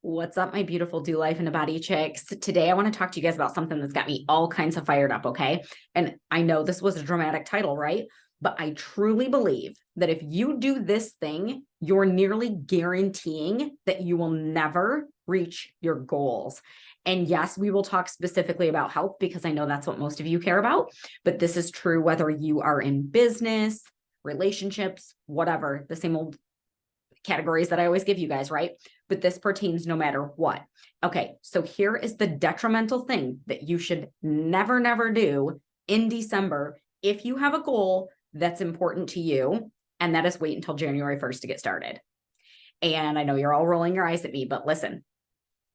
What's up, my beautiful Do Life in a Body chicks? Today, I want to talk to you guys about something that's got me all kinds of fired up, okay? And I know this was a dramatic title, right? But I truly believe that if you do this thing, you're nearly guaranteeing that you will never reach your goals. And yes, we will talk specifically about health because I know that's what most of you care about. But this is true whether you are in business, relationships, whatever, the same old categories that I always give you guys, right? But this pertains no matter what. Okay, so here is the detrimental thing that you should never, never do in December if you have a goal that's important to you, and that is wait until January 1st to get started. And I know you're all rolling your eyes at me, but listen,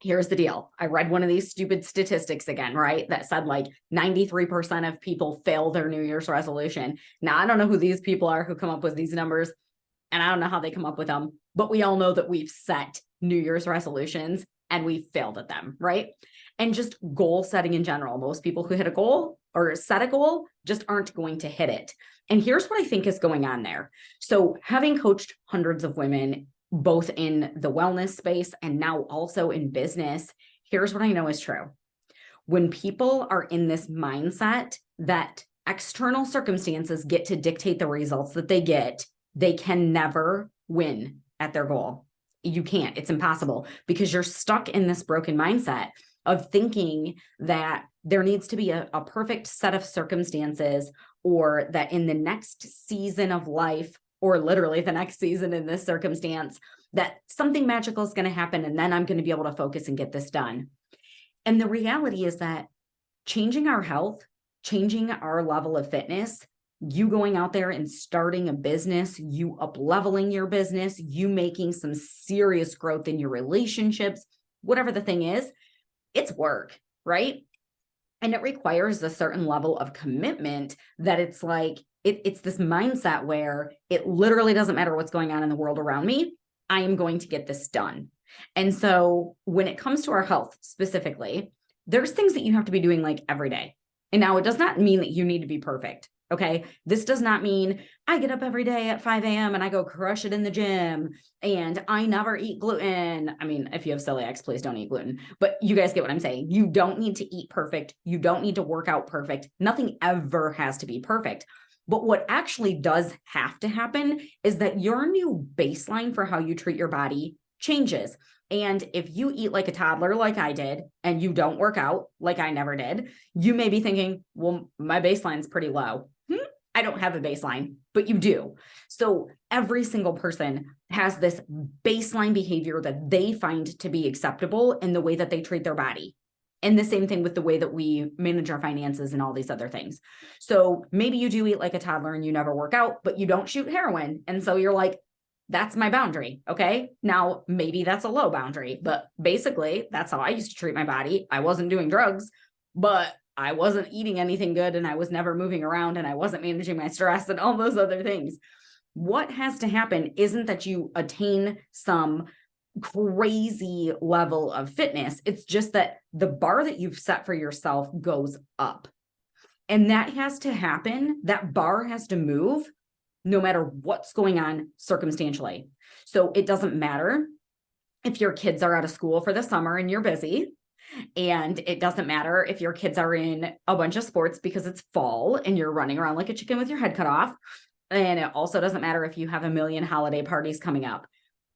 here's the deal. I read one of these stupid statistics again, right? That said like 93% of people fail their New Year's resolution. Now, I don't know who these people are who come up with these numbers, and I don't know how they come up with them, but we all know that we've set New Year's resolutions and we failed at them, right? And just goal setting in general. Most people who hit a goal or set a goal just aren't going to hit it. And here's what I think is going on there. So having coached hundreds of women, both in the wellness space and now also in business, here's what I know is true. When people are in this mindset that external circumstances get to dictate the results that they get, they can never win at their goal. You can't. It's impossible because you're stuck in this broken mindset of thinking that there needs to be a perfect set of circumstances, or that in the next season of life, or literally the next season in this circumstance, that something magical is going to happen and then I'm going to be able to focus and get this done. And the reality is that changing our health, changing our level of fitness, you going out there and starting a business, you up-leveling your business, you making some serious growth in your relationships, whatever the thing is, it's work, right? And it requires a certain level of commitment that it's like, it's this mindset where it literally doesn't matter what's going on in the world around me, I am going to get this done. And so when it comes to our health specifically, there's things that you have to be doing like every day. And now it does not mean that you need to be perfect. Okay. This does not mean I get up every day at 5 a.m. and I go crush it in the gym and I never eat gluten. I mean, if you have celiacs, please don't eat gluten, but you guys get what I'm saying. You don't need to eat perfect. You don't need to work out perfect. Nothing ever has to be perfect. But what actually does have to happen is that your new baseline for how you treat your body changes. And if you eat like a toddler, like I did, and you don't work out like I never did, you may be thinking, well, my baseline is pretty low. I don't have a baseline, but you do. So every single person has this baseline behavior that they find to be acceptable in the way that they treat their body. And the same thing with the way that we manage our finances and all these other things. So maybe you do eat like a toddler and you never work out, but you don't shoot heroin. And so you're like, that's my boundary. Okay. Now, maybe that's a low boundary, but basically that's how I used to treat my body. I wasn't doing drugs, but I wasn't eating anything good and I was never moving around and I wasn't managing my stress and all those other things. What has to happen isn't that you attain some crazy level of fitness. It's just that the bar that you've set for yourself goes up. And that has to happen. That bar has to move no matter what's going on circumstantially. So it doesn't matter if your kids are out of school for the summer and you're busy. And it doesn't matter if your kids are in a bunch of sports because it's fall and you're running around like a chicken with your head cut off. And it also doesn't matter if you have a million holiday parties coming up.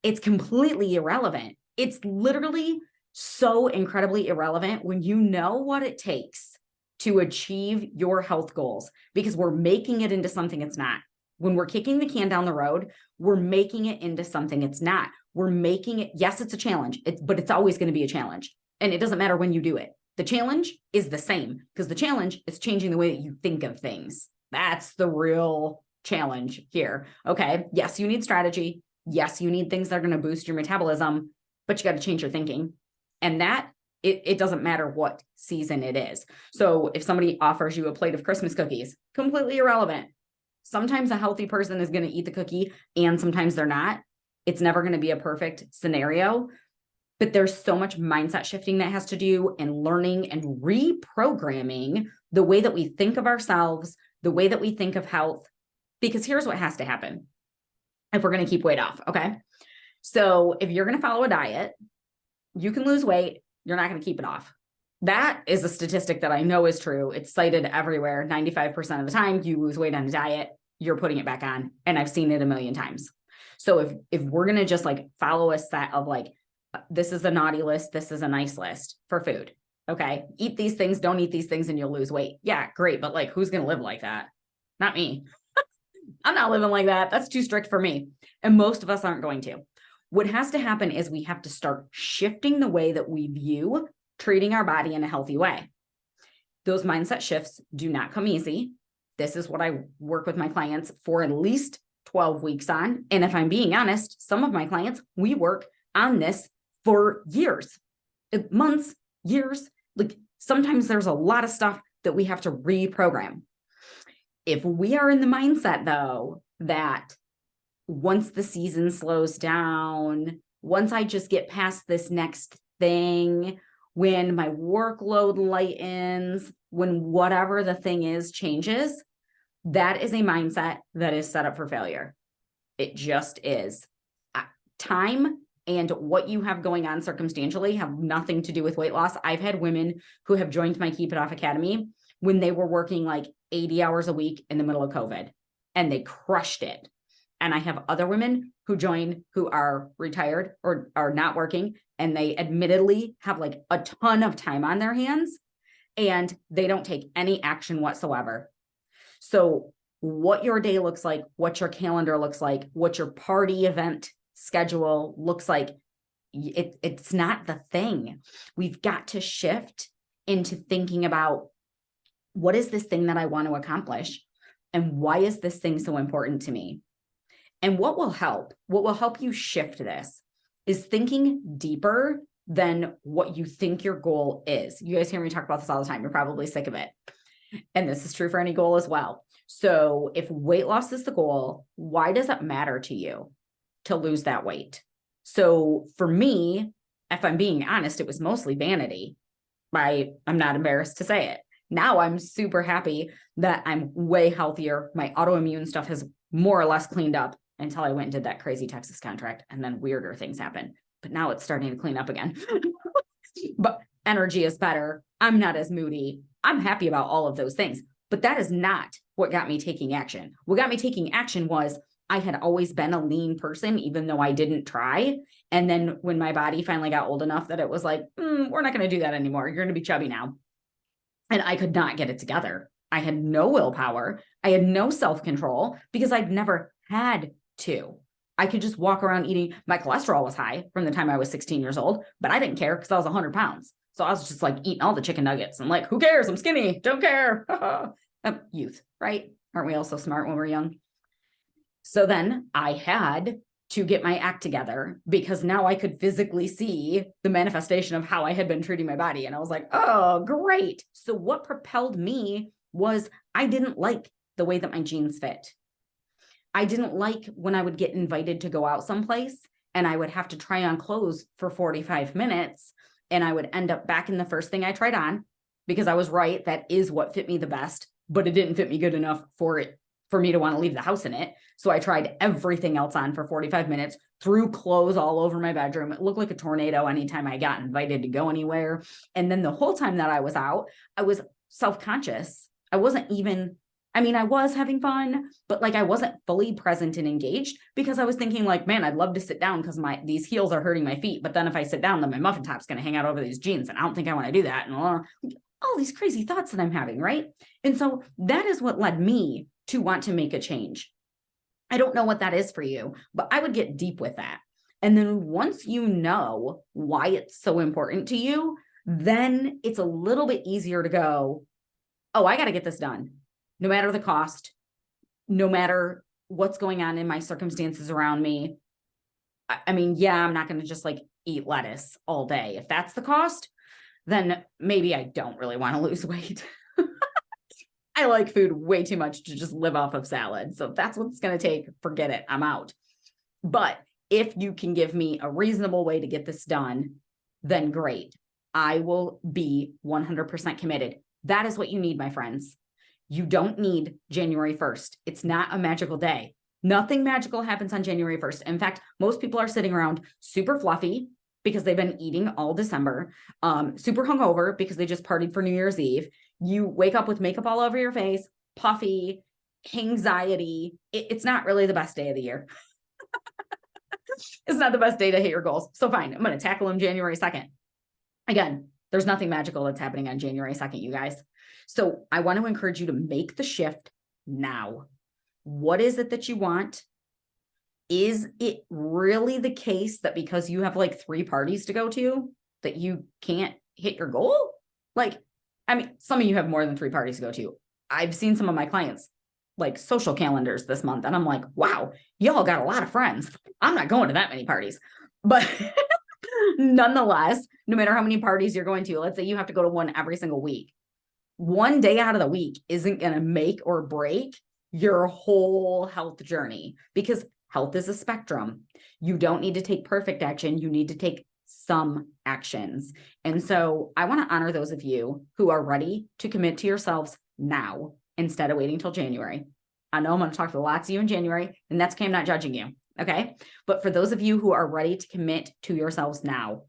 It's completely irrelevant. It's literally so incredibly irrelevant when you know what it takes to achieve your health goals, because we're making it into something it's not. When we're kicking the can down the road, we're making it into something it's not. We're making it, yes, it's a challenge, but it's always going to be a challenge. And it doesn't matter when you do it. The challenge is the same because the challenge is changing the way that you think of things. That's the real challenge here. Okay. Yes, you need strategy. Yes, you need things that are going to boost your metabolism, but you got to change your thinking. And that it doesn't matter what season it is. So if somebody offers you a plate of Christmas cookies, completely irrelevant. Sometimes a healthy person is going to eat the cookie and sometimes they're not. It's never going to be a perfect scenario. But there's so much mindset shifting that has to do and learning and reprogramming the way that we think of ourselves, the way that we think of health, because here's what has to happen if we're going to keep weight off. Okay. So if you're going to follow a diet, you can lose weight. You're not going to keep it off. That is a statistic that I know is true. It's cited everywhere. 95% of the time you lose weight on a diet, you're putting it back on. And I've seen it a million times. So if we're going to just like follow a set of like, this is a naughty list, this is a nice list for food. Okay. Eat these things, don't eat these things, and you'll lose weight. Yeah, great. But like, who's going to live like that? Not me. I'm not living like that. That's too strict for me. And most of us aren't going to. What has to happen is we have to start shifting the way that we view treating our body in a healthy way. Those mindset shifts do not come easy. This is what I work with my clients for at least 12 weeks on. And if I'm being honest, some of my clients, we work on this for years, months, years. Like sometimes there's a lot of stuff that we have to reprogram. If we are in the mindset though, that once the season slows down, once I just get past this next thing, when my workload lightens, when whatever the thing is changes, that is a mindset that is set up for failure. It just is. Time and what you have going on circumstantially have nothing to do with weight loss. I've had women who have joined my Keep It Off Academy when they were working like 80 hours a week in the middle of COVID, and they crushed it. And I have other women who join who are retired or are not working, and they admittedly have like a ton of time on their hands and they don't take any action whatsoever. So what your day looks like, what your calendar looks like, what your party event schedule looks like, it's not the thing. We've got to shift into thinking about, what is this thing that I want to accomplish? And why is this thing so important to me? And what will help you shift this is thinking deeper than what you think your goal is. You guys hear me talk about this all the time. You're probably sick of it. And this is true for any goal as well. So if weight loss is the goal, why does it matter to you to lose that weight? So for me, if I'm being honest, it was mostly vanity. I'm not embarrassed to say it. Now I'm super happy that I'm way healthier. My autoimmune stuff has more or less cleaned up until I went and did that crazy Texas contract, and then weirder things happened. But now it's starting to clean up again. But energy is better. I'm not as moody. I'm happy about all of those things. But that is not what got me taking action. What got me taking action was I had always been a lean person, even though I didn't try. And then when my body finally got old enough that it was like, we're not going to do that anymore. You're going to be chubby now. And I could not get it together. I had no willpower. I had no self-control because I'd never had to. I could just walk around eating. My cholesterol was high from the time I was 16 years old, but I didn't care because I was 100 pounds. So I was just like eating all the chicken nuggets and like, who cares? I'm skinny. Don't care. Youth, right? Aren't we all so smart when we're young? So then I had to get my act together because now I could physically see the manifestation of how I had been treating my body. And I was like, oh, great. So what propelled me was I didn't like the way that my jeans fit. I didn't like when I would get invited to go out someplace and I would have to try on clothes for 45 minutes and I would end up back in the first thing I tried on because I was right. That is what fit me the best, but it didn't fit me good enough for me to want to leave the house in it. So I tried everything else on for 45 minutes, threw clothes all over my bedroom. It looked like a tornado anytime I got invited to go anywhere. And then the whole time that I was out, I was self-conscious. I wasn't even, I was having fun, but like I wasn't fully present and engaged because I was thinking like, man, I'd love to sit down because these heels are hurting my feet. But then if I sit down, then my muffin top's going to hang out over these jeans. And I don't think I want to do that. And all these crazy thoughts that I'm having, right? And so that is what led me to want to make a change. I don't know what that is for you, but I would get deep with that. And then once you know why it's so important to you, then it's a little bit easier to go, oh, I got to get this done. No matter the cost, no matter what's going on in my circumstances around me. Yeah, I'm not going to just like eat lettuce all day. If that's the cost, then maybe I don't really want to lose weight. I like food way too much to just live off of salad. So if that's what it's going to take, forget it. I'm out. But if you can give me a reasonable way to get this done, then great. I will be 100% committed. That is what you need, my friends. You don't need January 1st. It's not a magical day. Nothing magical happens on January 1st. In fact, most people are sitting around super fluffy, because they've been eating all December, super hungover because they just partied for New Year's Eve. You wake up with makeup all over your face, puffy, anxiety. It's not really the best day of the year. It's not the best day to hit your goals. So fine, I'm going to tackle them January 2nd. Again, there's nothing magical that's happening on January 2nd, you guys. So I want to encourage you to make the shift now. What is it that you want? Is it really the case that because you have like 3 parties to go to that you can't hit your goal? Like, I mean, some of you have more than 3 parties to go to. I've seen some of my clients like social calendars this month, and I'm like, wow, y'all got a lot of friends. I'm not going to that many parties, but nonetheless, no matter how many parties you're going to, let's say you have to go to one every single week. One day out of the week isn't going to make or break your whole health journey, because health is a spectrum. You don't need to take perfect action. You need to take some actions. And so I want to honor those of you who are ready to commit to yourselves now instead of waiting till January. I know I'm going to talk to lots of you in January, and that's okay. I'm not judging you. Okay. But for those of you who are ready to commit to yourselves now,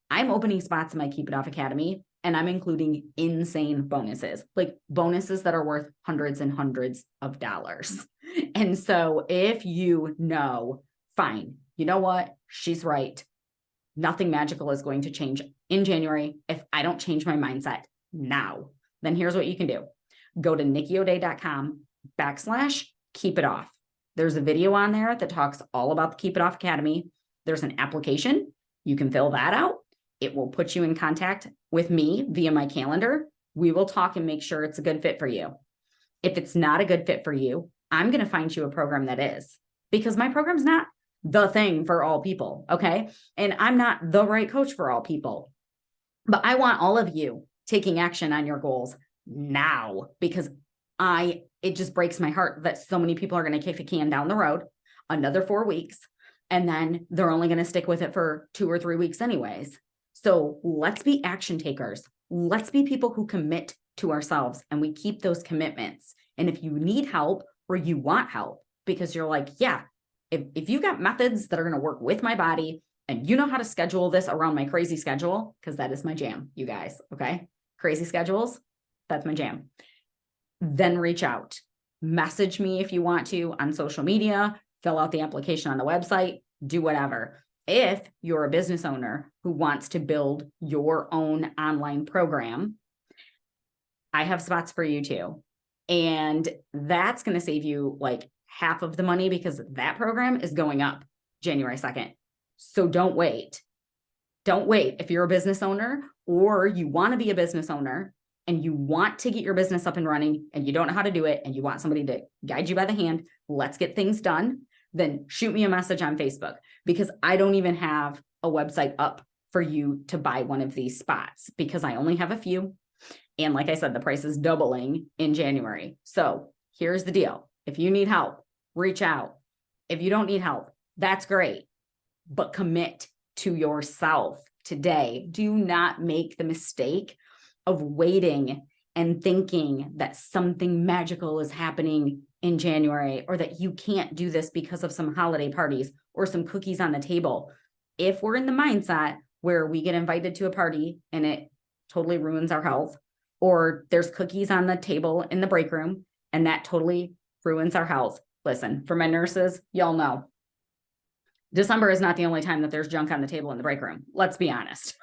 I'm opening spots in my Keep It Off Academy, and I'm including insane bonuses, like bonuses that are worth hundreds and hundreds of dollars. And so if you know, fine, you know what? She's right. Nothing magical is going to change in January if I don't change my mindset now. Then here's what you can do. Go to nikkioday.com/keep it off. There's a video on there that talks all about the Keep It Off Academy. There's an application. You can fill that out. It will put you in contact with me via my calendar. We will talk and make sure it's a good fit for you. If it's not a good fit for you, I'm going to find you a program that is, because my program's not the thing for all people. Okay. And I'm not the right coach for all people, but I want all of you taking action on your goals now, because it just breaks my heart that so many people are going to kick the can down the road another 4 weeks, and then they're only going to stick with it for 2 or 3 weeks anyways. So let's be action takers. Let's be people who commit to ourselves, and we keep those commitments. And if you need help or you want help because you're like, yeah, if you've got methods that are going to work with my body and you know how to schedule this around my crazy schedule, because that is my jam, you guys. Okay. Crazy schedules. That's my jam. Then reach out, message me if you want to on social media, fill out the application on the website, do whatever. If you're a business owner who wants to build your own online program, I have spots for you too. And that's going to save you like half of the money, because that program is going up January 2nd. So don't wait. Don't wait. If you're a business owner or you want to be a business owner and you want to get your business up and running and you don't know how to do it and you want somebody to guide you by the hand, let's get things done, then shoot me a message on Facebook, because I don't even have a website up for you to buy one of these spots, because I only have a few. And like I said, the price is doubling in January. So here's the deal. If you need help, reach out. If you don't need help, that's great, but commit to yourself today. Do not make the mistake of waiting and thinking that something magical is happening in January, or that you can't do this because of some holiday parties or some cookies on the table. If we're in the mindset where we get invited to a party and it totally ruins our health, or there's cookies on the table in the break room and that totally ruins our health. Listen, for my nurses, y'all know December is not the only time that there's junk on the table in the break room. Let's be honest.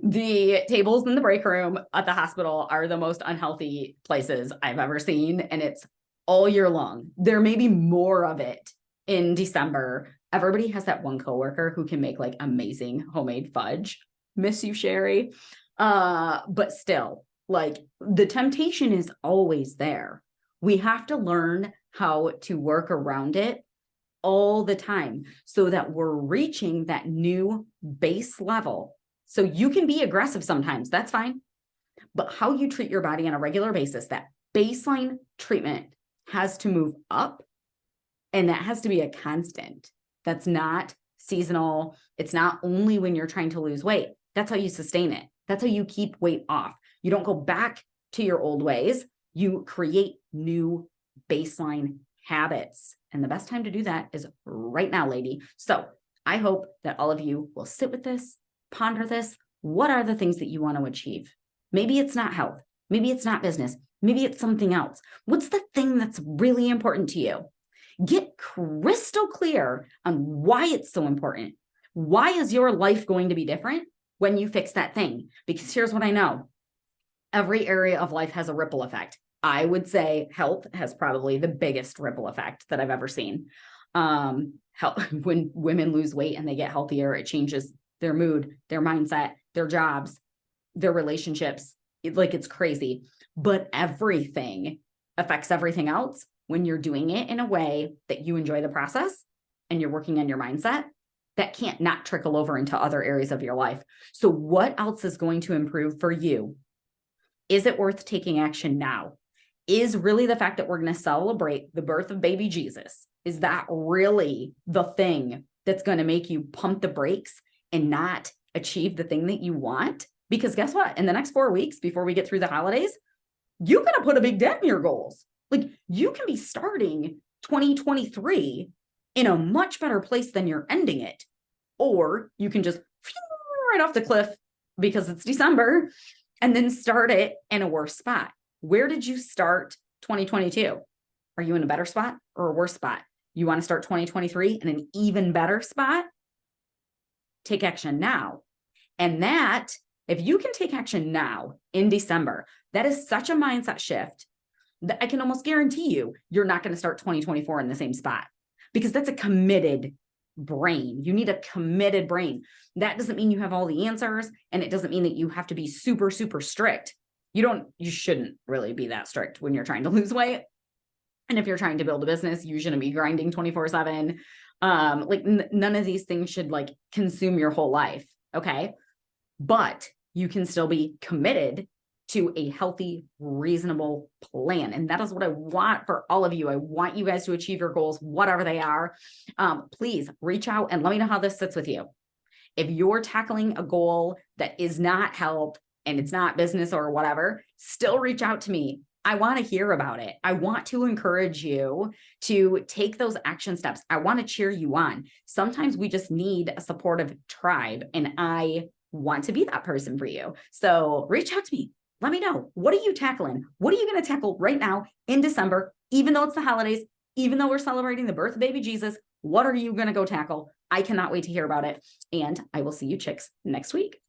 The tables in the break room at the hospital are the most unhealthy places I've ever seen. And it's all year long. There may be more of it in December. Everybody has that one coworker who can make like amazing homemade fudge. Miss you, Sherry. But still, like, the temptation is always there. We have to learn how to work around it all the time so that we're reaching that new base level. So you can be aggressive sometimes, that's fine. But how you treat your body on a regular basis, that baseline treatment has to move up, and that has to be a constant. That's not seasonal. It's not only when you're trying to lose weight. That's how you sustain it. That's how you keep weight off. You don't go back to your old ways. You create new baseline habits. And the best time to do that is right now, lady. So I hope that all of you will sit with this, ponder this. What are the things that you want to achieve? Maybe it's not health. Maybe it's not business. Maybe it's something else. What's the thing that's really important to you? Get crystal clear on why it's so important. Why is your life going to be different when you fix that thing? Because here's what I know. Every area of life has a ripple effect. I would say health has probably the biggest ripple effect that I've ever seen. When women lose weight and they get healthier, it changes their mood, their mindset, their jobs, their relationships. It's crazy. But everything affects everything else when you're doing it in a way that you enjoy the process and you're working on your mindset. That can't not trickle over into other areas of your life. So what else is going to improve for you? Is it worth taking action now? Is really the fact that we're going to celebrate the birth of baby Jesus, is that really the thing that's going to make you pump the brakes and not achieve the thing that you want? Because guess what? In the next 4 weeks before we get through the holidays, you're going to put a big dent in your goals. You can be starting 2023 in a much better place than you're ending it. Or you can just right off the cliff because it's December and then start it in a worse spot. Where did you start 2022? Are you in a better spot or a worse spot? You want to start 2023 in an even better spot? Take action now. And that, if you can take action now in December, that is such a mindset shift that I can almost guarantee you're not going to start 2024 in the same spot, because that's a committed brain. You need a committed brain. That doesn't mean you have all the answers, and it doesn't mean that you have to be super, super strict. You shouldn't really be that strict when you're trying to lose weight. And if you're trying to build a business, you shouldn't be grinding 24/7. None of these things should consume your whole life. Okay. But you can still be committed to a healthy, reasonable plan. And that is what I want for all of you. I want you guys to achieve your goals, whatever they are. Please reach out and let me know how this sits with you. If you're tackling a goal that is not health and it's not business or whatever, still reach out to me. I want to hear about it. I want to encourage you to take those action steps. I want to cheer you on. Sometimes we just need a supportive tribe, and I want to be that person for you. So reach out to me. Let me know. What are you tackling? What are you going to tackle right now in December, even though it's the holidays, even though we're celebrating the birth of baby Jesus? What are you going to go tackle? I cannot wait to hear about it. And I will see you chicks next week.